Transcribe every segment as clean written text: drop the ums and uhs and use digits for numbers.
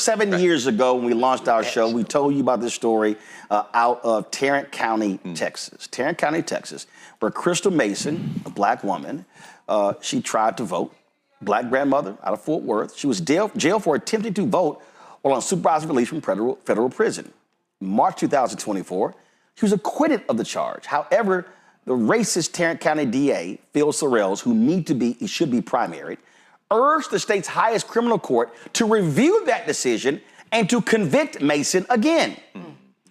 7 years ago, when we launched our show, we told you about this story out of Tarrant County, Texas. Tarrant County, Texas, where Crystal Mason, a black woman, she tried to vote. Black grandmother out of Fort Worth. She was jailed for attempting to vote while on supervised release from federal prison. March 2024, she was acquitted of the charge. However, the racist Tarrant County DA, Phil Sorrells, who should be primaried, urged the state's highest criminal court to review that decision and to convict Mason again.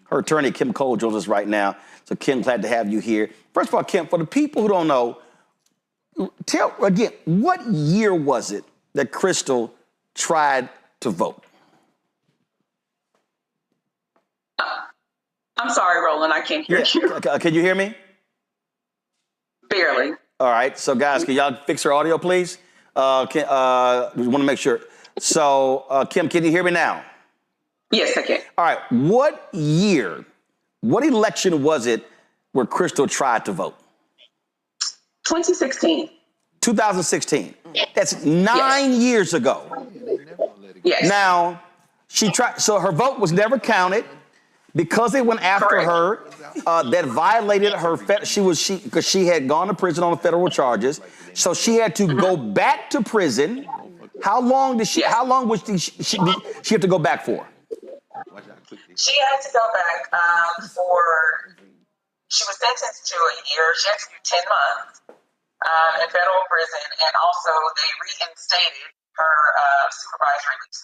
Her attorney, Kim Cole, joins us right now. So, Kim, glad to have you here. First of all, Kim, for the people who don't know, tell again, what year was it that Crystal tried to vote? I'm sorry, Roland, I can't hear you. Can you hear me? Barely. All right, so guys, can y'all fix her audio, please? We want to make sure. So, Kim, can you hear me now? Yes, I can. All right, what year, what election was it where Crystal tried to vote? 2016. 2016. That's 9 years ago. Yes. Now, she tried, so her vote was never counted because they went after Correct. her. That violated her, because she had gone to prison on federal charges. So she had to go back to prison. How long was she have to go back for? She had to go back she was sentenced to a year. She had to do 10 months in federal prison, and also they reinstated her supervised release.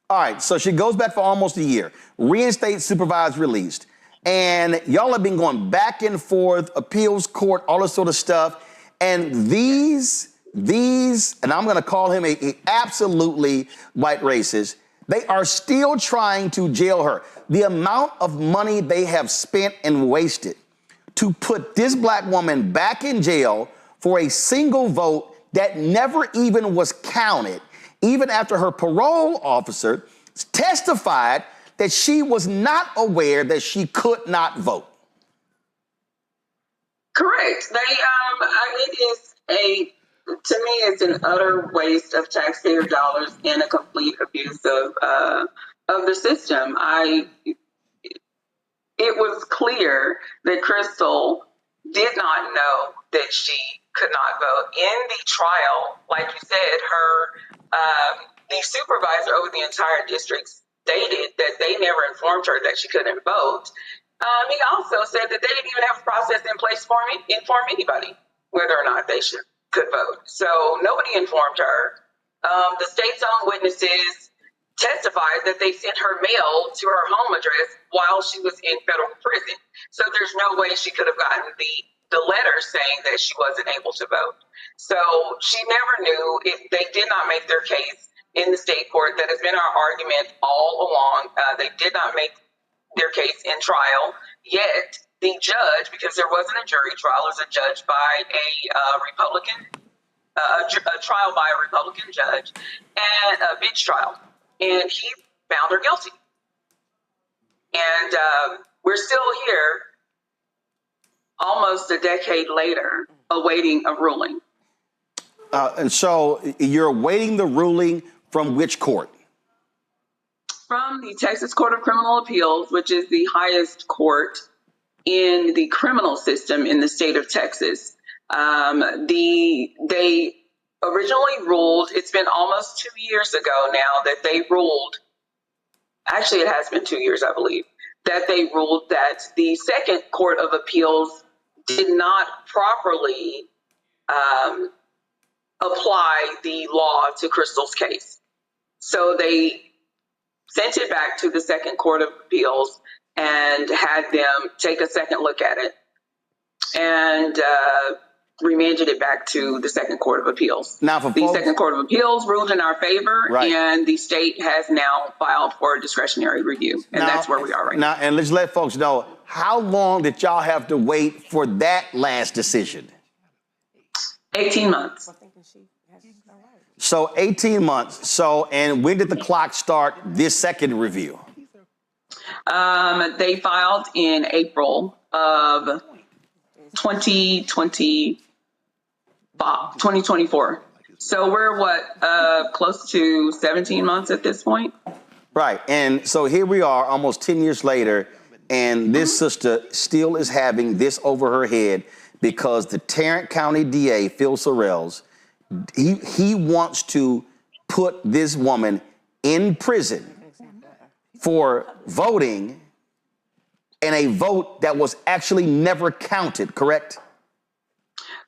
All right, so she goes back for almost a year, reinstate supervised released. And y'all have been going back and forth, appeals court, all this sort of stuff. And these, and I'm going to call him a absolutely white racist, they are still trying to jail her. The amount of money they have spent and wasted to put this black woman back in jail for a single vote that never even was counted, even after her parole officer testified that she was not aware that she could not vote. Correct. To me, it's an utter waste of taxpayer dollars and a complete abuse of the system. It was clear that Crystal did not know that she could not vote. In the trial, like you said, the supervisor over the entire district stated that they never informed her that she couldn't vote. He also said that they didn't even have a process in place to inform anybody whether or not they could vote. So nobody informed her. The state's own witnesses testified that they sent her mail to her home address while she was in federal prison. So there's no way she could have gotten the letter saying that she wasn't able to vote. So she never knew. They did not make their case in the state court. That has been our argument all along. They did not make their case in trial, yet the judge, because there wasn't a jury trial, it was a judge by a trial by a Republican judge, and a bench trial, and he found her guilty. And we're still here, almost a decade later, awaiting a ruling. And so you're awaiting the ruling from which court? From the Texas Court of Criminal Appeals, which is the highest court in the criminal system in the state of Texas. They originally ruled, it's been almost 2 years ago now that they ruled, actually it has been 2 years, I believe, that they ruled that the second Court of Appeals did not properly apply the law to Crystal's case. So they sent it back to the second Court of Appeals and had them take a second look at it and remanded it back to the second Court of Appeals. Now, the second Court of Appeals ruled in our favor, right, and the state has now filed for a discretionary review, and that's where we are right now. And let's let folks know, how long did y'all have to wait for that last decision? 18 months. So 18 months. So, and when did the clock start this second review? They filed in April of 2024. So we're close to 17 months at this point? Right. And so here we are almost 10 years later, and this sister still is having this over her head because the Tarrant County DA, Phil Sorrells, he wants to put this woman in prison for voting in a vote that was actually never counted, correct?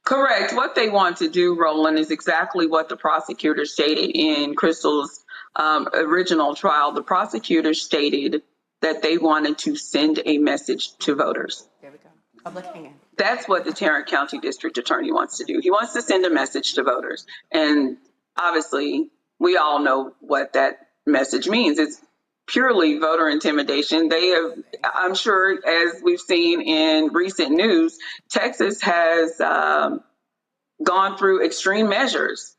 Correct. What they want to do, Roland, is exactly what the prosecutor stated in Crystal's original trial. The prosecutor stated that they wanted to send a message to voters. There we go. Public hanging. That's what the Tarrant County District Attorney wants to do. He wants to send a message to voters. And obviously, we all know what that message means. It's purely voter intimidation. They have, I'm sure, as we've seen in recent news, Texas has gone through extreme measures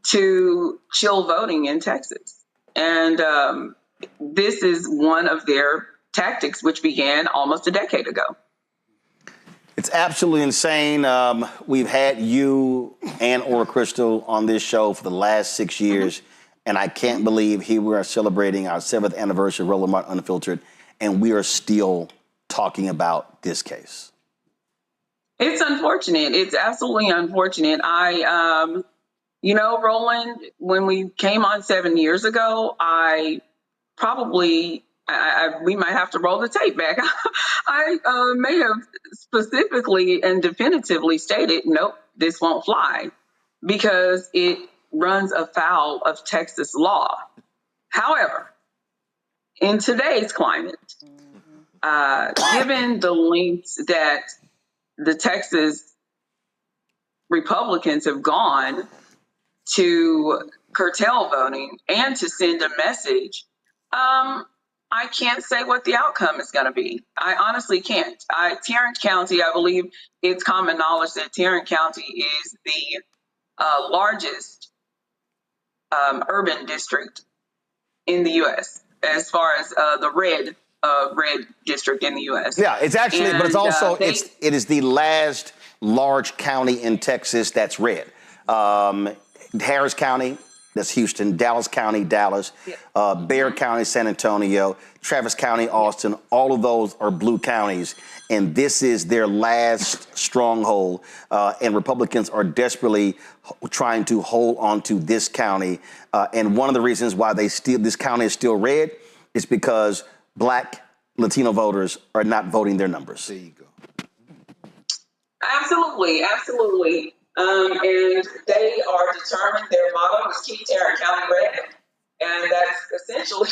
to chill voting in Texas. And this is one of their tactics, which began almost a decade ago. It's absolutely insane. We've had you and Ora Crystal on this show for the last 6 years, and I can't believe here we are celebrating our 7th anniversary of Roland Martin Unfiltered, and we are still talking about this case. It's unfortunate. It's absolutely unfortunate. Roland, when we came on 7 years ago, we might have to roll the tape back. I may have specifically and definitively stated, nope, this won't fly because it runs afoul of Texas law. However, in today's climate, given the lengths that the Texas Republicans have gone to curtail voting and to send a message, I can't say what the outcome is going to be. I honestly can't. Tarrant County, I believe it's common knowledge that Tarrant County is the largest urban district in the U.S. as far as the red district in the U.S. Yeah, it's actually, and, but it's also, it is the last large county in Texas that's red. Harris County, that's Houston, Dallas County, Dallas, Bexar County, San Antonio, Travis County, Austin, all of those are blue counties. And this is their last stronghold. And Republicans are desperately trying to hold on to this county. And one of the reasons why this county is still red is because Black Latino voters are not voting their numbers. There you go. Absolutely, absolutely. And they are determined, their motto is keep Tarrant County red. And that's essentially,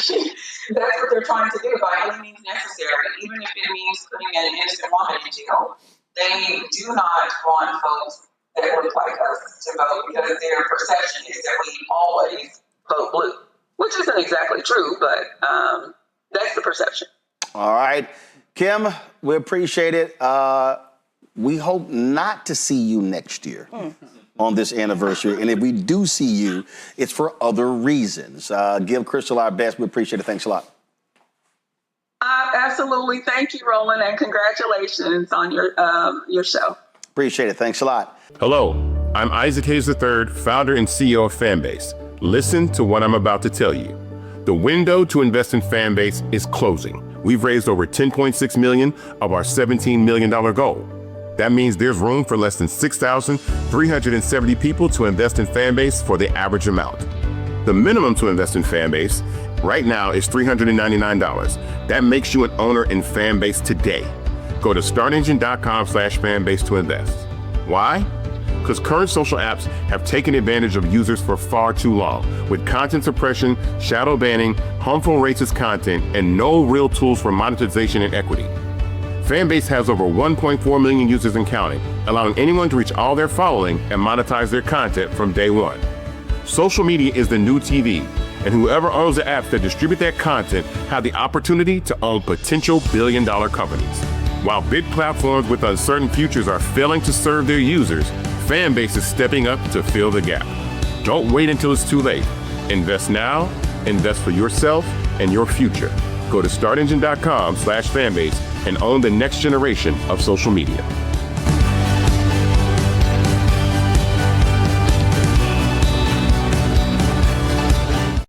that's what they're trying to do by any means necessary, even if it means putting an innocent woman in jail. They do not want folks that look like us to vote because their perception is that we always vote blue, which isn't exactly true, but that's the perception. All right. Kim, we appreciate it. We hope not to see you next year on this anniversary. And if we do see you, it's for other reasons. Give Crystal our best. We appreciate it. Thanks a lot. Absolutely. Thank you, Roland, and congratulations on your show. Appreciate it. Thanks a lot. Hello, I'm Isaac Hayes III, founder and CEO of Fanbase. Listen to what I'm about to tell you. The window to invest in Fanbase is closing. We've raised over $10.6 million of our $17 million goal. That means there's room for less than 6,370 people to invest in Fanbase for the average amount. The minimum to invest in Fanbase right now is $399. That makes you an owner in Fanbase today. Go to startengine.com/fanbase to invest. Why? Because current social apps have taken advantage of users for far too long, with content suppression, shadow banning, harmful racist content, and no real tools for monetization and equity. Fanbase has over 1.4 million users and counting, allowing anyone to reach all their following and monetize their content from day one. Social media is the new TV, and whoever owns the apps that distribute that content have the opportunity to own potential billion-dollar companies. While big platforms with uncertain futures are failing to serve their users, Fanbase is stepping up to fill the gap. Don't wait until it's too late. Invest now, invest for yourself and your future. Go to startengine.com/fanbase and own the next generation of social media.